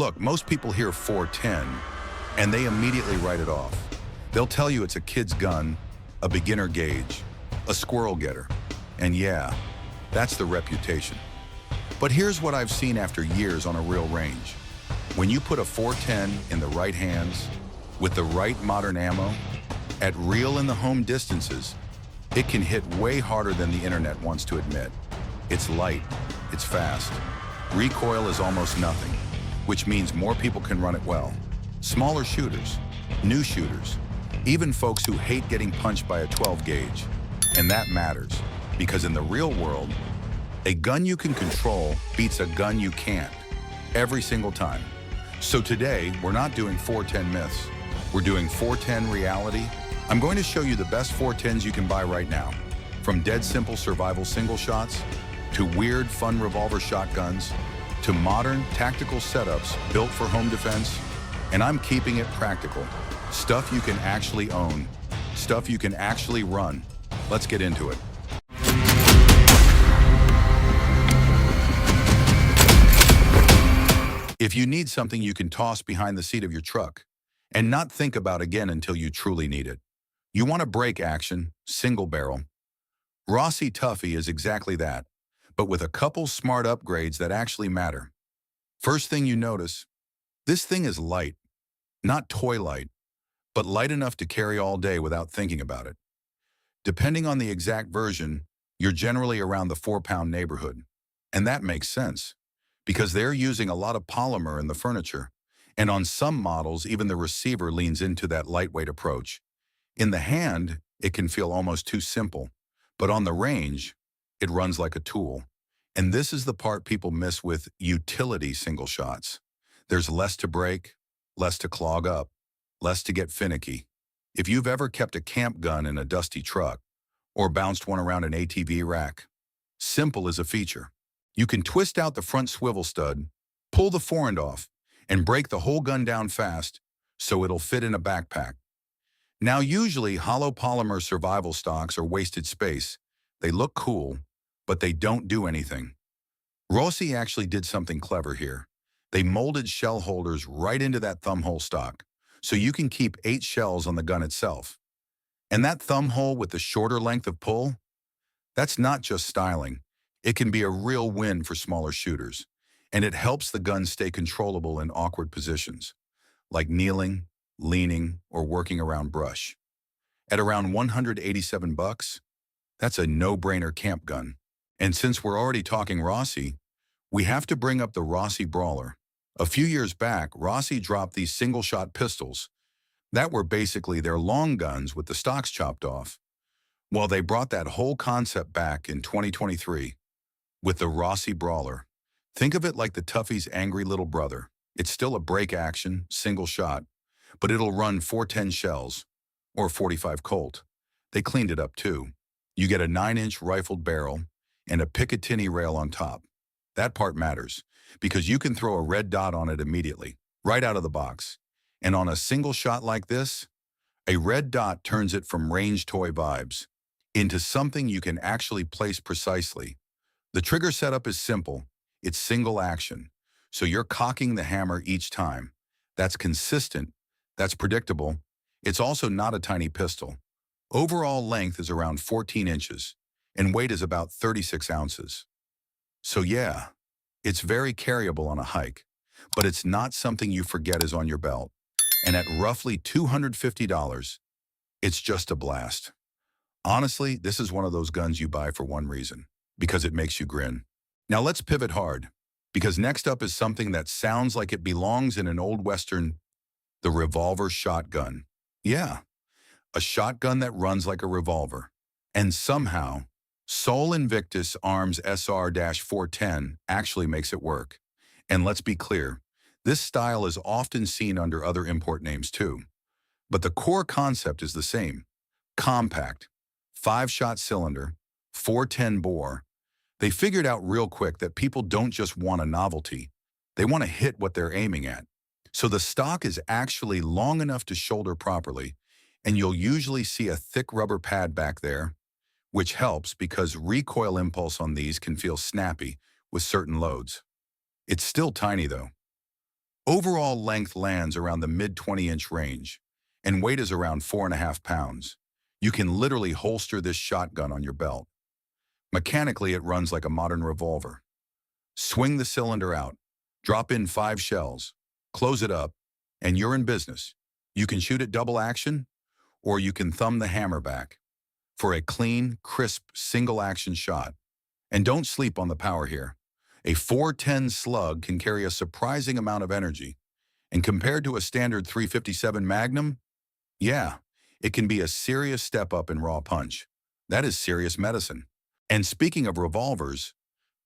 Look, most people hear 410 and they immediately write it off. They'll tell you it's a kid's gun, a beginner gauge, a squirrel getter. And yeah, that's the reputation. But here's what I've seen after years on a real range. When you put a 410 in the right hands, with the right modern ammo, at real in the home distances, it can hit way harder than the internet wants to admit. It's light, it's fast. Recoil is almost nothing, which means more people can run it well. Smaller shooters, new shooters, even folks who hate getting punched by a 12 gauge. And that matters, because in the real world, a gun you can control beats a gun you can't, every single time. So today, we're not doing 410 myths. We're doing 410 reality. I'm going to show you the best 410s you can buy right now. From dead simple survival single shots, to weird fun revolver shotguns, to modern tactical setups built for home defense. And I'm keeping it practical. Stuff you can actually own. Stuff you can actually run. Let's get into it. If you need something you can toss behind the seat of your truck and not think about again until you truly need it. You want a break action, single barrel. Rossi Tuffy is exactly that, but with a couple smart upgrades that actually matter. First thing you notice, this thing is light, not toy light, but light enough to carry all day without thinking about it. Depending on the exact version, you're generally around the 4-pound neighborhood. And that makes sense, because they're using a lot of polymer in the furniture. And on some models, even the receiver leans into that lightweight approach. In the hand, it can feel almost too simple, but on the range, it runs like a tool. And this is the part people miss with utility single shots. There's less to break, less to clog up, less to get finicky. If you've ever kept a camp gun in a dusty truck or bounced one around an ATV rack, simple is a feature. You can twist out the front swivel stud, pull the forend off, and break the whole gun down fast so it'll fit in a backpack. Now, usually hollow polymer survival stocks are wasted space. They look cool, but they don't do anything. Rossi actually did something clever here. They molded shell holders right into that thumb hole stock, so you can keep 8 shells on the gun itself. And that thumb hole with the shorter length of pull, that's not just styling. It can be a real win for smaller shooters, and it helps the gun stay controllable in awkward positions, like kneeling, leaning, or working around brush. At around $187, that's a no-brainer camp gun. And since we're already talking Rossi, we have to bring up the Rossi Brawler. A few years back, Rossi dropped these single-shot pistols that were basically their long guns with the stocks chopped off. Well, they brought that whole concept back in 2023 with the Rossi Brawler. Think of it like the Tuffy's angry little brother. It's still a break action, single shot, but it'll run 410 shells or 45 Colt. They cleaned it up too. You get a 9-inch rifled barrel and a Picatinny rail on top. That part matters because you can throw a red dot on it immediately, right out of the box. And on a single shot like this, a red dot turns it from range toy vibes into something you can actually place precisely. The trigger setup is simple. It's single action. So you're cocking the hammer each time. That's consistent. That's predictable. It's also not a tiny pistol. Overall length is around 14 inches and weight is about 36 ounces. So yeah, it's very carryable on a hike, but it's not something you forget is on your belt. And at roughly $250, it's just a blast. Honestly, this is one of those guns you buy for one reason, because it makes you grin. Now let's pivot hard, because next up is something that sounds like it belongs in an old Western, the revolver shotgun. Yeah, a shotgun that runs like a revolver. And somehow, Sol Invictus Arms SR-410 actually makes it work. And let's be clear, this style is often seen under other import names too. But the core concept is the same. Compact, 5-shot cylinder, 410 bore. They figured out real quick that people don't just want a novelty. They want to hit what they're aiming at. So the stock is actually long enough to shoulder properly, and you'll usually see a thick rubber pad back there, which helps because recoil impulse on these can feel snappy with certain loads. It's still tiny though. Overall length lands around the mid 20-inch range, and weight is around 4.5 pounds. You can literally holster this shotgun on your belt. Mechanically, it runs like a modern revolver. Swing the cylinder out, drop in 5 shells, close it up, and you're in business. You can shoot it double action, or you can thumb the hammer back for a clean, crisp, single-action shot. And don't sleep on the power here. A 410 slug can carry a surprising amount of energy, and compared to a standard 357 Magnum, yeah, it can be a serious step up in raw punch. That is serious medicine. And speaking of revolvers,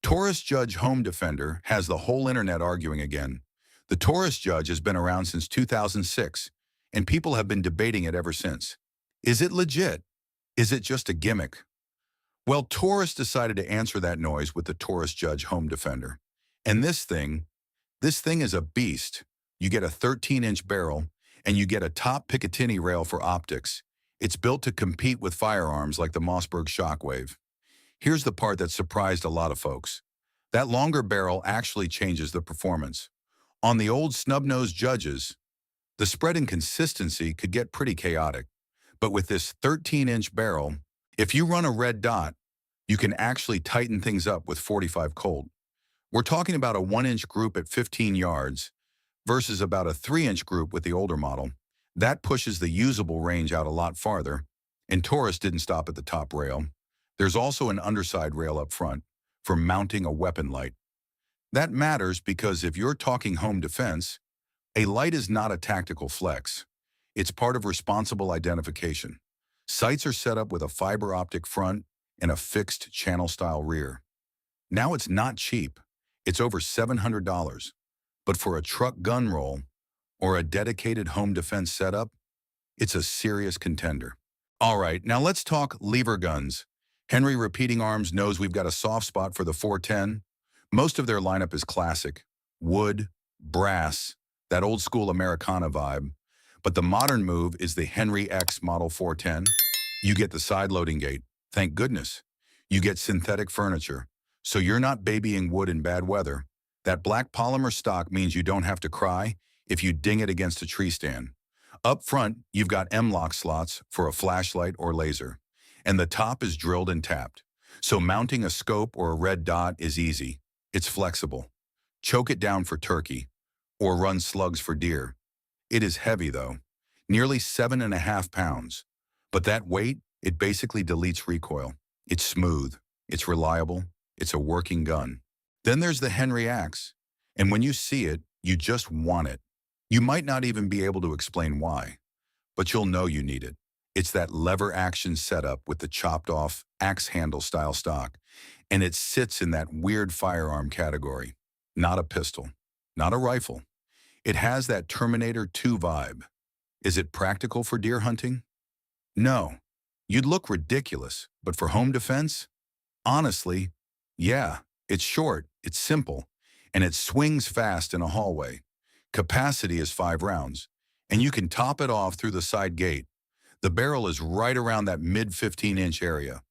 Taurus Judge Home Defender has the whole internet arguing again. The Taurus Judge has been around since 2006, and people have been debating it ever since. Is it legit? Is it just a gimmick? Well, Taurus decided to answer that noise with the Taurus Judge Home Defender. And this thing is a beast. You get a 13-inch barrel, and you get a top Picatinny rail for optics. It's built to compete with firearms like the Mossberg Shockwave. Here's the part that surprised a lot of folks. That longer barrel actually changes the performance. On the old snub-nosed Judges, the spread and consistency could get pretty chaotic. But with this 13-inch barrel, if you run a red dot, you can actually tighten things up with 45 Colt. We're talking about a 1-inch group at 15 yards versus about a 3-inch group with the older model. That pushes the usable range out a lot farther, and Taurus didn't stop at the top rail. There's also an underside rail up front for mounting a weapon light. That matters because if you're talking home defense, a light is not a tactical flex. It's part of responsible identification. Sights are set up with a fiber optic front and a fixed channel-style rear. Now it's not cheap. It's over $700. But for a truck gun roll or a dedicated home defense setup, it's a serious contender. All right, now let's talk lever guns. Henry Repeating Arms knows we've got a soft spot for the 410. Most of their lineup is classic. Wood, brass, that old school Americana vibe. But the modern move is the Henry X Model 410. You get the side loading gate. Thank goodness. You get synthetic furniture, so you're not babying wood in bad weather. That black polymer stock means you don't have to cry if you ding it against a tree stand. Up front, you've got M-lock slots for a flashlight or laser, and the top is drilled and tapped. So mounting a scope or a red dot is easy. It's flexible. Choke it down for turkey, or run slugs for deer. It is heavy though, nearly 7.5 pounds. But that weight, it basically deletes recoil. It's smooth, it's reliable, it's a working gun. Then there's the Henry Axe, and when you see it, you just want it. You might not even be able to explain why, but you'll know you need it. It's that lever action setup with the chopped off axe handle style stock, and it sits in that weird firearm category. Not a pistol, not a rifle. It has that Terminator 2 vibe. Is it practical for deer hunting? No. You'd look ridiculous, but for home defense? Honestly, yeah. It's short, it's simple, and it swings fast in a hallway. Capacity is 5 rounds, and you can top it off through the side gate. The barrel is right around that mid 15-inch area.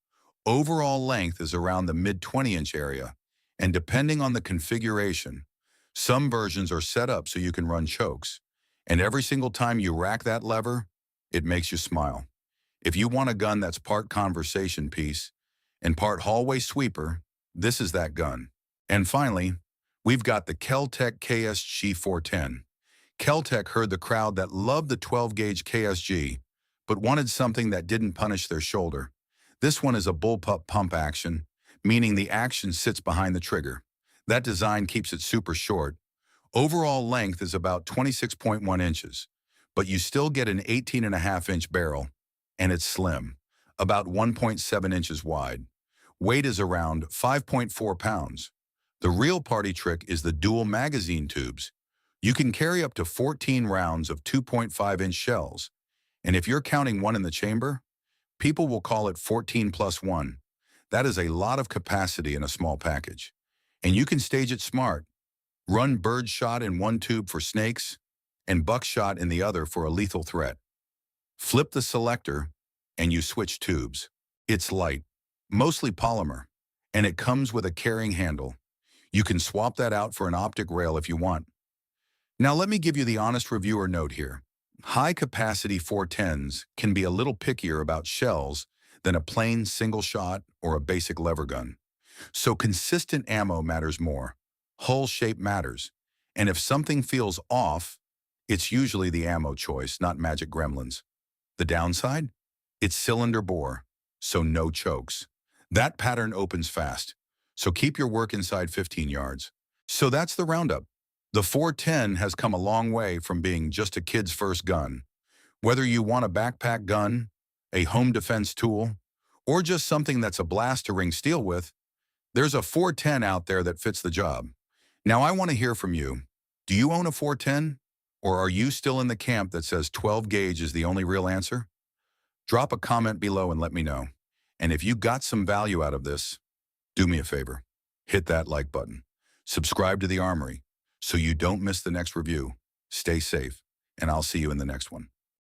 Overall length is around the mid 20-inch area, and depending on the configuration, some versions are set up so you can run chokes, and every single time you rack that lever, it makes you smile. If you want a gun that's part conversation piece and part hallway sweeper, this is that gun. And finally, we've got the Kel-Tec KSG 410. Kel-Tec heard the crowd that loved the 12-gauge KSG, but wanted something that didn't punish their shoulder. This one is a bullpup pump action, meaning the action sits behind the trigger. That design keeps it super short. Overall length is about 26.1 inches, but you still get an 18.5-inch barrel, and it's slim, about 1.7 inches wide. Weight is around 5.4 pounds. The real party trick is the dual magazine tubes. You can carry up to 14 rounds of 2.5-inch shells, and if you're counting one in the chamber, people will call it 14 plus 1. That is a lot of capacity in a small package. And you can stage it smart. Run bird shot in one tube for snakes and buckshot in the other for a lethal threat. Flip the selector and you switch tubes. It's light, mostly polymer, and it comes with a carrying handle. You can swap that out for an optic rail if you want. Now let me give you the honest reviewer note here. High-capacity 410s can be a little pickier about shells than a plain single shot or a basic lever gun. So consistent ammo matters more. Hull shape matters. And if something feels off, it's usually the ammo choice, not magic gremlins. The downside? It's cylinder bore, so no chokes. That pattern opens fast, so keep your work inside 15 yards. So that's the roundup. The 410 has come a long way from being just a kid's first gun. Whether you want a backpack gun, a home defense tool, or just something that's a blast to ring steel with, there's a 410 out there that fits the job. Now I want to hear from you. Do you own a 410? Or are you still in the camp that says 12 gauge is the only real answer? Drop a comment below and let me know. And if you got some value out of this, do me a favor. Hit that like button. Subscribe to the Armory so you don't miss the next review. Stay safe, and I'll see you in the next one.